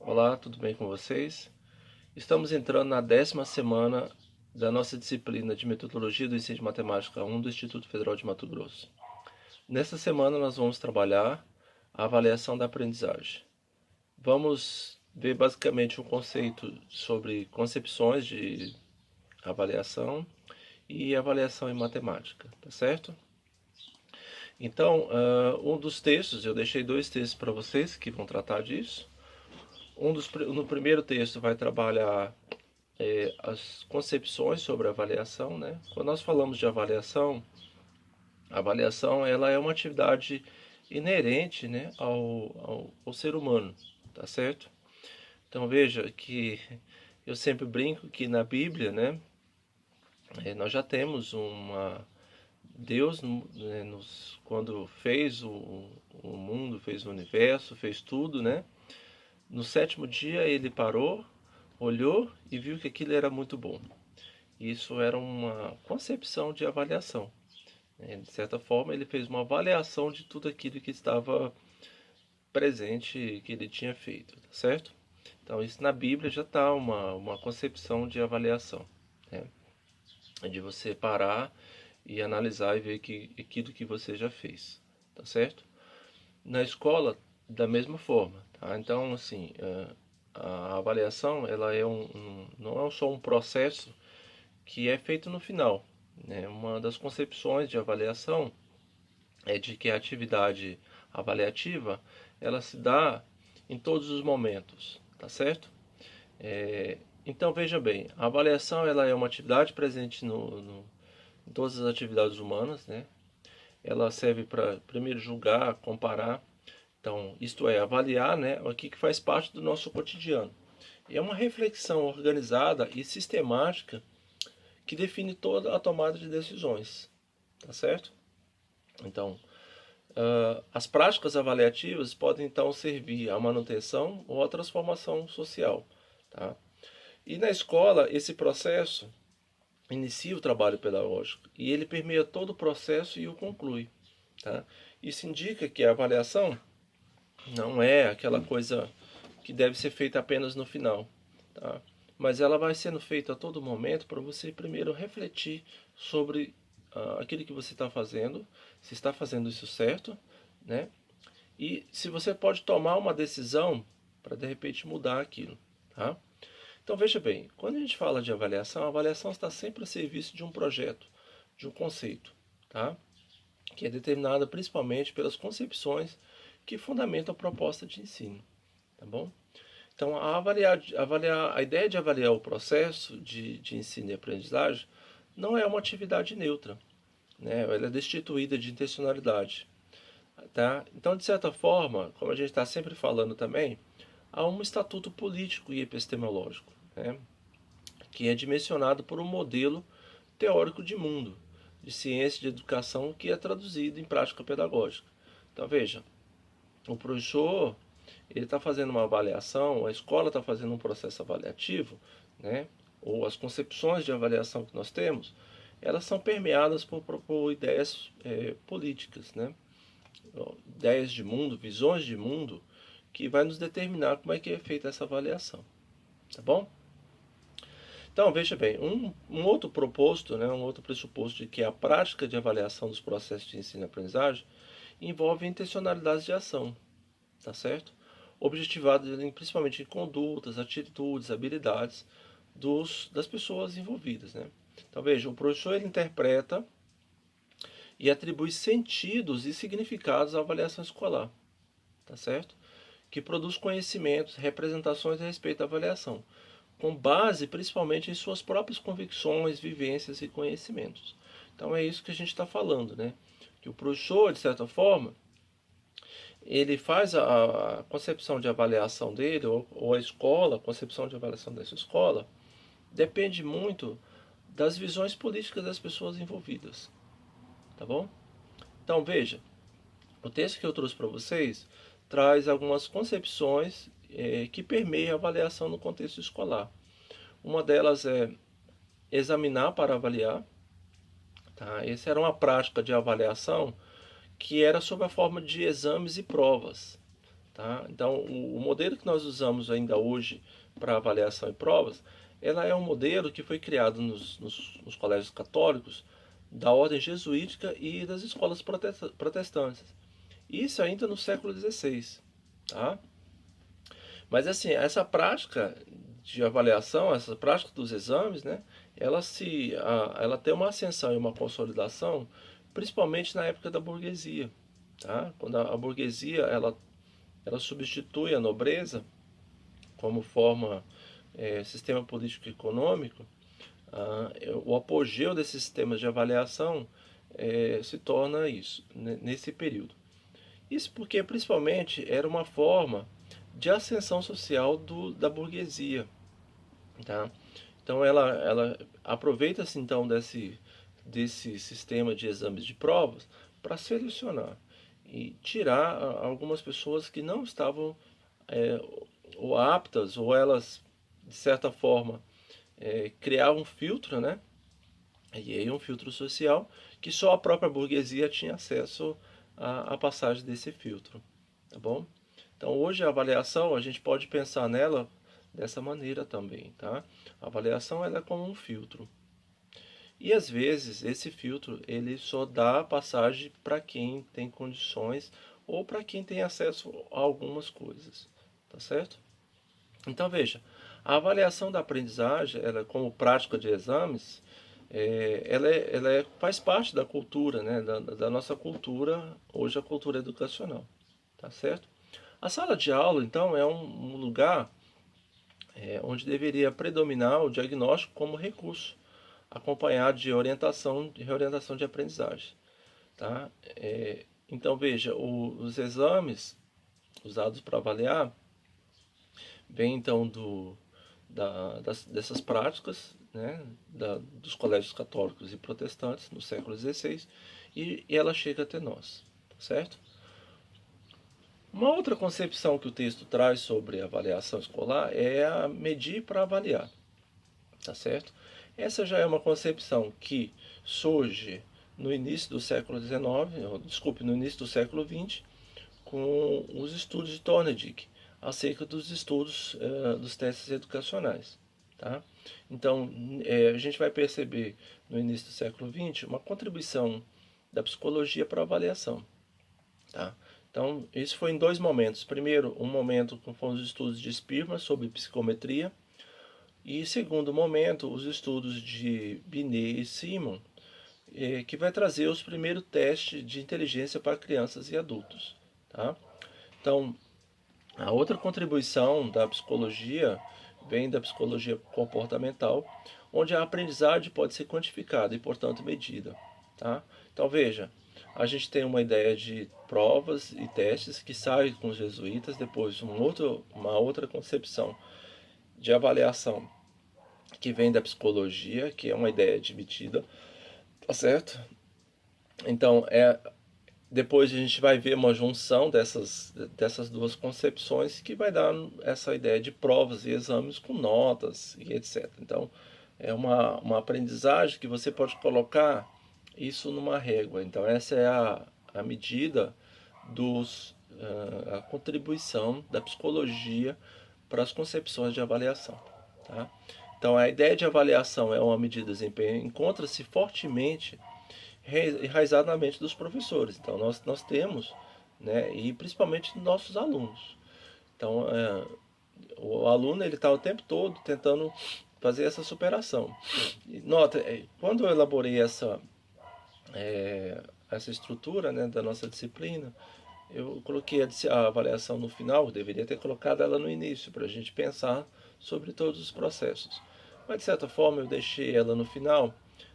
Olá, tudo bem com vocês? Estamos entrando na 10ª semana da nossa disciplina de Metodologia do Ensino de Matemática 1 do Instituto Federal de Mato Grosso. Nesta semana nós vamos trabalhar a avaliação da aprendizagem. Vamos ver basicamente um conceito sobre concepções de avaliação e avaliação em matemática, tá certo? Então, um dos textos, eu deixei dois textos para vocês que vão tratar disso. No primeiro texto vai trabalhar as concepções sobre avaliação, né? Quando nós falamos de avaliação, a avaliação ela é uma atividade inerente, né, ao ser humano, tá certo? Então veja que eu sempre brinco que na Bíblia, né, nós já temos uma Deus, né, quando fez o mundo, fez o universo, fez tudo, né? No sétimo dia ele parou, olhou e viu que aquilo era muito bom. Isso era uma concepção de avaliação. De certa forma, ele fez uma avaliação de tudo aquilo que estava presente, que ele tinha feito, tá certo? Então, isso na Bíblia já está uma concepção de avaliação, né? É de você parar e analisar e ver aquilo que você já fez, tá certo? Na escola, da mesma forma, tá? Então, assim, a avaliação, ela não é só um processo que é feito no final, né? Uma das concepções de avaliação é de que a atividade avaliativa ela se dá em todos os momentos, tá certo? Então veja bem, a avaliação ela é uma atividade presente em todas as atividades humanas, né? Ela serve para primeiro julgar, comparar, então isto é avaliar, né? O que faz parte do nosso cotidiano. E é uma reflexão organizada e sistemática que define toda a tomada de decisões, tá certo? Então, as práticas avaliativas podem então servir à manutenção ou à transformação social, tá? E na escola, esse processo inicia o trabalho pedagógico e ele permeia todo o processo e o conclui, tá? Isso indica que a avaliação não é aquela coisa que deve ser feita apenas no final, tá? Mas ela vai sendo feita a todo momento para você primeiro refletir sobre aquilo que você está fazendo, se está fazendo isso certo, né? E se você pode tomar uma decisão para de repente mudar aquilo, tá? Então veja bem, quando a gente fala de avaliação, a avaliação está sempre a serviço de um projeto, de um conceito, tá? Que é determinada principalmente pelas concepções que fundamentam a proposta de ensino, tá bom? Então, a ideia de avaliar o processo de ensino e aprendizagem não é uma atividade neutra, né? Ela é destituída de intencionalidade, tá? Então, de certa forma, como a gente está sempre falando também, há um estatuto político e epistemológico, né? Que é dimensionado por um modelo teórico de mundo, de ciência e de educação que é traduzido em prática pedagógica. Então, veja, o professor ele está fazendo uma avaliação, a escola está fazendo um processo avaliativo, né? Ou as concepções de avaliação que nós temos, elas são permeadas por ideias políticas, né? Ideias de mundo, visões de mundo, que vai nos determinar como é que é feita essa avaliação, tá bom? Então, veja bem, um outro proposto, né, um outro pressuposto de que a prática de avaliação dos processos de ensino e aprendizagem envolve intencionalidades de ação, tá certo? Objetivadas principalmente em condutas, atitudes, habilidades das pessoas envolvidas, né? Então veja, o professor ele interpreta e atribui sentidos e significados à avaliação escolar, tá certo? Que produz conhecimentos, representações a respeito da avaliação, com base principalmente em suas próprias convicções, vivências e conhecimentos. Então é isso que a gente está falando, né? Que o professor, de certa forma, ele faz a concepção de avaliação dele, ou a escola, a concepção de avaliação dessa escola, depende muito das visões políticas das pessoas envolvidas, tá bom? Então veja, o texto que eu trouxe para vocês traz algumas concepções que permeiam a avaliação no contexto escolar. Uma delas é examinar para avaliar, tá? Essa era uma prática de avaliação que era sob a forma de exames e provas, Tá? Então, o modelo que nós usamos ainda hoje para avaliação e provas, ela é um modelo que foi criado nos colégios católicos da ordem jesuítica e das escolas protestantes. Isso ainda no século XVI. Tá? Mas assim, essa prática de avaliação, essa prática dos exames, né, ela tem uma ascensão e uma consolidação, principalmente na época da burguesia. Tá? Quando a burguesia ela substitui a nobreza como forma, sistema político e econômico, o apogeu desses sistemas de avaliação se torna isso, nesse período. Isso porque, principalmente, era uma forma de ascensão social da burguesia. Tá? Então, ela aproveita-se então desse sistema de exames de provas para selecionar e tirar algumas pessoas que não estavam ou aptas, ou elas, de certa forma, criavam um filtro, né? E aí um filtro social que só a própria burguesia tinha acesso à passagem desse filtro, tá bom? Então hoje a avaliação, a gente pode pensar nela dessa maneira também, tá? A avaliação ela é como um filtro. E às vezes esse filtro ele só dá passagem para quem tem condições ou para quem tem acesso a algumas coisas, tá certo? Então veja, a avaliação da aprendizagem, ela como prática de exames, faz parte da cultura, né, da nossa cultura, hoje a cultura educacional, tá certo? A sala de aula, então, é um lugar onde deveria predominar o diagnóstico como recurso, acompanhado de orientação e reorientação de aprendizagem, tá? Então veja, os exames usados para avaliar vem então dessas práticas, né, dos colégios católicos e protestantes no século XVI e ela chega até nós, tá certo? Uma outra concepção que o texto traz sobre a avaliação escolar é a medir para avaliar, tá certo? Essa já é uma concepção que surge no início do século XIX, desculpe, no início do século XX, com os estudos de Thorndike, acerca dos estudos dos testes educacionais. Tá? Então, a gente vai perceber no início do século XX uma contribuição da psicologia para a avaliação. Tá? Então, isso foi em dois momentos. Primeiro, um momento com os estudos de Spearman sobre psicometria, e segundo momento, os estudos de Binet e Simon, que vai trazer os primeiros testes de inteligência para crianças e adultos. Tá? Então, a outra contribuição da psicologia vem da psicologia comportamental, onde a aprendizagem pode ser quantificada e, portanto, medida. Tá? Então, veja, a gente tem uma ideia de provas e testes que saem com os jesuítas, depois uma outra concepção de avaliação que vem da psicologia, que é uma ideia de medida, tá certo? Então, depois a gente vai ver uma junção dessas duas concepções que vai dar essa ideia de provas e exames com notas e etc. Então, é uma aprendizagem que você pode colocar isso numa régua. Então, essa é a medida a contribuição da psicologia para as concepções de avaliação. Tá? Então, a ideia de avaliação é uma medida de desempenho, encontra-se fortemente enraizado na mente dos professores. Então, nós temos, né, e principalmente nossos alunos. Então, o aluno ele está o tempo todo tentando fazer essa superação. E nota, quando eu elaborei essa estrutura, né, da nossa disciplina, eu coloquei a avaliação no final, eu deveria ter colocado ela no início, para a gente pensar sobre todos os processos. Mas, de certa forma, eu deixei ela no final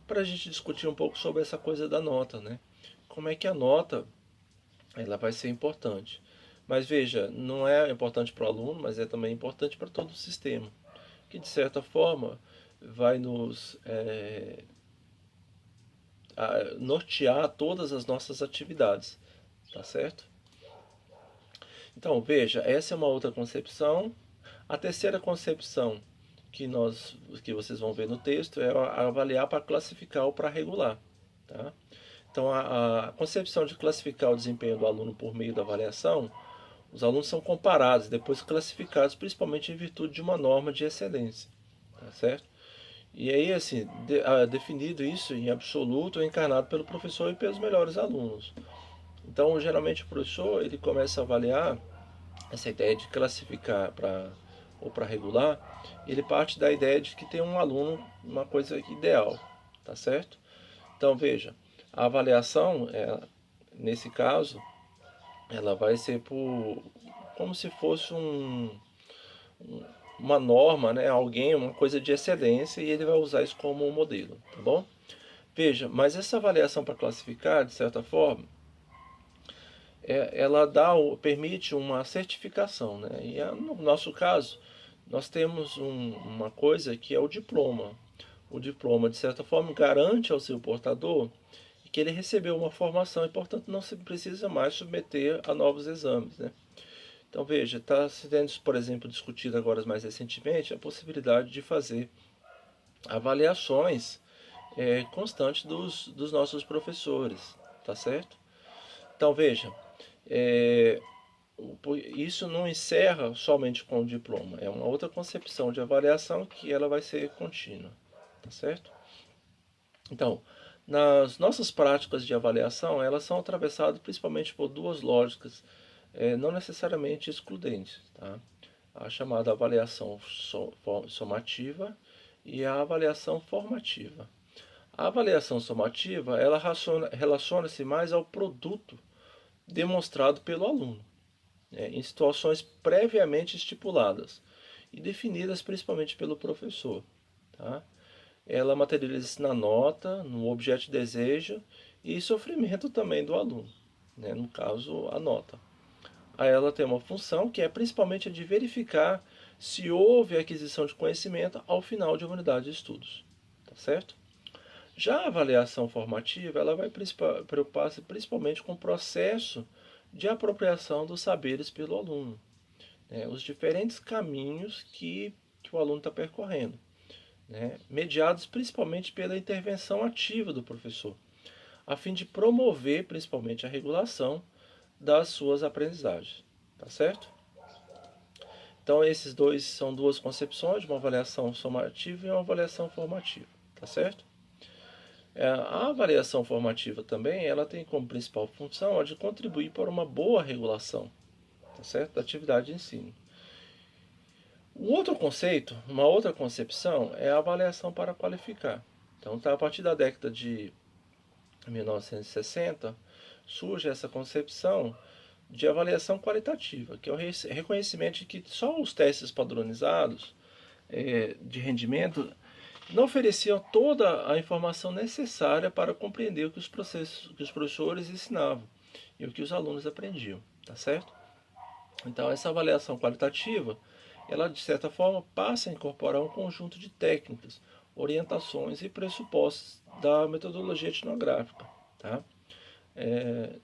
para a gente discutir um pouco sobre essa coisa da nota, né? Como é que a nota ela vai ser importante. Mas veja, não é importante para o aluno, mas é também importante para todo o sistema, que de certa forma vai nos nortear todas as nossas atividades, tá certo? Então veja, essa é uma outra concepção. A terceira concepção que vocês vão ver no texto é avaliar para classificar ou para regular. Tá? Então, a concepção de classificar o desempenho do aluno por meio da avaliação Os alunos são comparados, depois classificados, principalmente em virtude de uma norma de excelência, tá certo? E aí, assim, definido isso em absoluto é encarnado pelo professor e pelos melhores alunos. Então, geralmente o professor ele começa a avaliar essa ideia de classificar para regular, ele parte da ideia de que tem um aluno uma coisa ideal, tá certo? Então veja, a avaliação, nesse caso, ela vai ser por como se fosse uma norma, né? Alguém, uma coisa de excelência e ele vai usar isso como um modelo, tá bom? Veja, mas essa avaliação para classificar, de certa forma, ela permite uma certificação, né? E no nosso caso, nós temos uma coisa que é o diploma. O diploma, de certa forma, garante ao seu portador que ele recebeu uma formação e, portanto, não se precisa mais submeter a novos exames, né? Então, veja, está sendo, por exemplo, discutido agora mais recentemente a possibilidade de fazer avaliações constantes dos nossos professores, tá certo? Então, veja, é, isso não encerra somente com o diploma, é uma outra concepção de avaliação que ela vai ser contínua, tá certo? Então, nas nossas práticas de avaliação, elas são atravessadas principalmente por duas lógicas, não necessariamente excludentes, tá? A chamada avaliação somativa e a avaliação formativa. A avaliação somativa, ela relaciona-se mais ao produto demonstrado pelo aluno, né, em situações previamente estipuladas e definidas principalmente pelo professor. Tá? Ela materializa-se na nota, no objeto de desejo e sofrimento também do aluno, né, no caso, a nota. Aí ela tem uma função que é principalmente a de verificar se houve aquisição de conhecimento ao final de uma unidade de estudos. Tá certo? Já a avaliação formativa, ela vai preocupar-se principalmente com o processo de apropriação dos saberes pelo aluno, né? Os diferentes caminhos que o aluno está percorrendo, né? Mediados principalmente pela intervenção ativa do professor, a fim de promover principalmente a regulação das suas aprendizagens, tá certo? Então esses dois são duas concepções, uma avaliação somativa e uma avaliação formativa, tá certo? A avaliação formativa também, ela tem como principal função a de contribuir para uma boa regulação, tá certo? Da atividade de ensino. Um outro conceito, uma outra concepção é a avaliação para qualificar. Então, tá, a partir da década de 1960, surge essa concepção de avaliação qualitativa, que é o reconhecimento de que só os testes padronizados de rendimento não ofereciam toda a informação necessária para compreender o que os professores ensinavam e o que os alunos aprendiam, tá certo? Então essa avaliação qualitativa, ela de certa forma passa a incorporar um conjunto de técnicas, orientações e pressupostos da metodologia etnográfica, tá?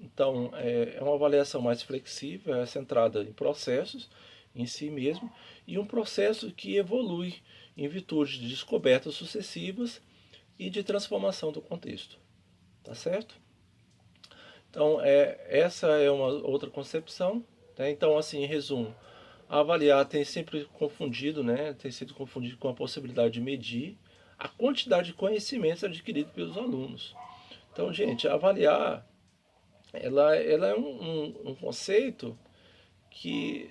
Então é uma avaliação mais flexível, é centrada em processos em si mesmo e um processo que evolui em virtude de descobertas sucessivas e de transformação do contexto, tá certo? Então essa é uma outra concepção, né? Então assim, em resumo, avaliar tem sempre confundido, né? Tem sido confundido com a possibilidade de medir a quantidade de conhecimentos adquiridos pelos alunos. Então, gente, avaliar ela é um conceito que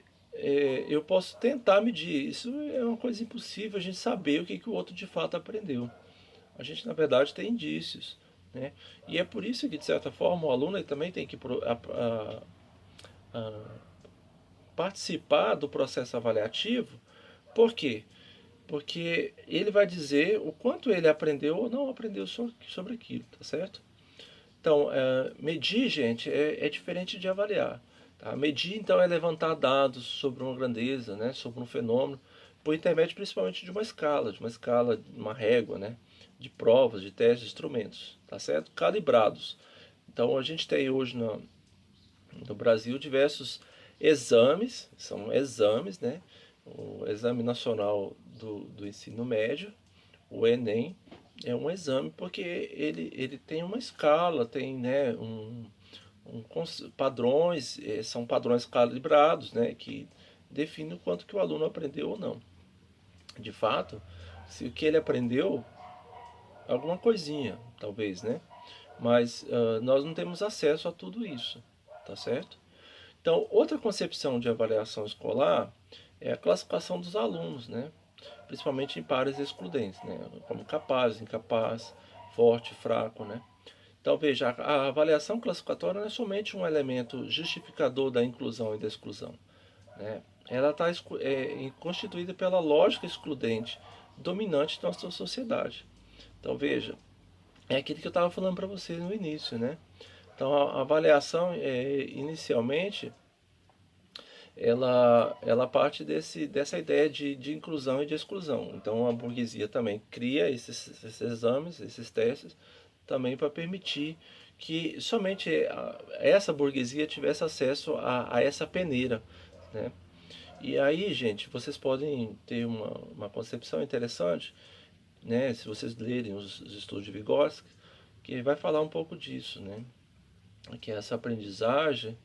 eu posso tentar medir. Isso é uma coisa impossível a gente saber o que o outro de fato aprendeu. A gente, na verdade, tem indícios, né? E é por isso que, de certa forma, o aluno ele também tem que a participar do processo avaliativo. Por quê? Porque ele vai dizer o quanto ele aprendeu ou não aprendeu sobre aquilo, tá certo? Então, medir, gente, é diferente de avaliar. Tá? Medir, então, é levantar dados sobre uma grandeza, né, sobre um fenômeno, por intermédio principalmente de uma régua, né, de provas, de testes, de instrumentos, tá certo? Calibrados. Então, a gente tem hoje no Brasil diversos exames, são exames, né? O Exame Nacional do Ensino Médio, o Enem, é um exame porque ele tem uma escala, tem, né, padrões, são padrões calibrados, né, que definem o quanto que o aluno aprendeu ou não. De fato, se o que ele aprendeu, alguma coisinha, talvez, né? Mas nós não temos acesso a tudo isso, tá certo? Então, outra concepção de avaliação escolar é a classificação dos alunos, né? Principalmente em pares excludentes, né? Como capaz, incapaz, forte, fraco, né? Então, veja, a avaliação classificatória não é somente um elemento justificador da inclusão e da exclusão, né? Ela está constituída pela lógica excludente dominante da nossa sociedade. Então, veja, é aquilo que eu estava falando para vocês no início, né? Então, a avaliação, inicialmente, ela parte dessa ideia de inclusão e de exclusão. Então, a burguesia também cria esses exames, esses testes, também para permitir que somente essa burguesia tivesse acesso a essa peneira, né? E aí, gente, vocês podem ter uma concepção interessante, né? Se vocês lerem os estudos de Vygotsky, que vai falar um pouco disso, né? Que essa aprendizagem,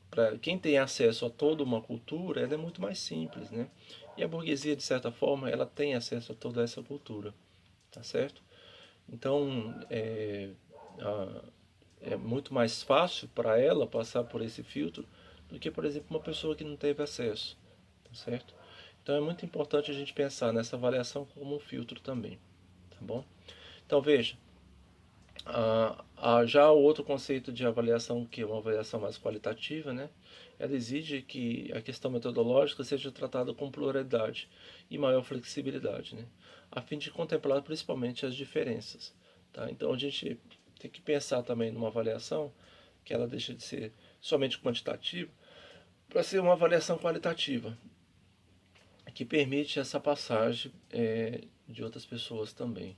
para quem tem acesso a toda uma cultura, ela é muito mais simples, né? E a burguesia, de certa forma, ela tem acesso a toda essa cultura, tá certo? Então, é muito mais fácil para ela passar por esse filtro do que, por exemplo, uma pessoa que não teve acesso, tá certo? Então, é muito importante a gente pensar nessa avaliação como um filtro também, tá bom? Então, veja, já o outro conceito de avaliação, que é uma avaliação mais qualitativa, né? Ela exige que a questão metodológica seja tratada com pluralidade e maior flexibilidade, né? A fim de contemplar principalmente as diferenças, tá? Então a gente tem que pensar também numa avaliação que ela deixa de ser somente quantitativa para ser uma avaliação qualitativa, que permite essa passagem de outras pessoas também,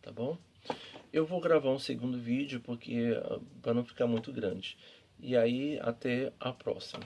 tá bom? Eu vou gravar um segundo vídeo porque para não ficar muito grande. E aí até a próxima.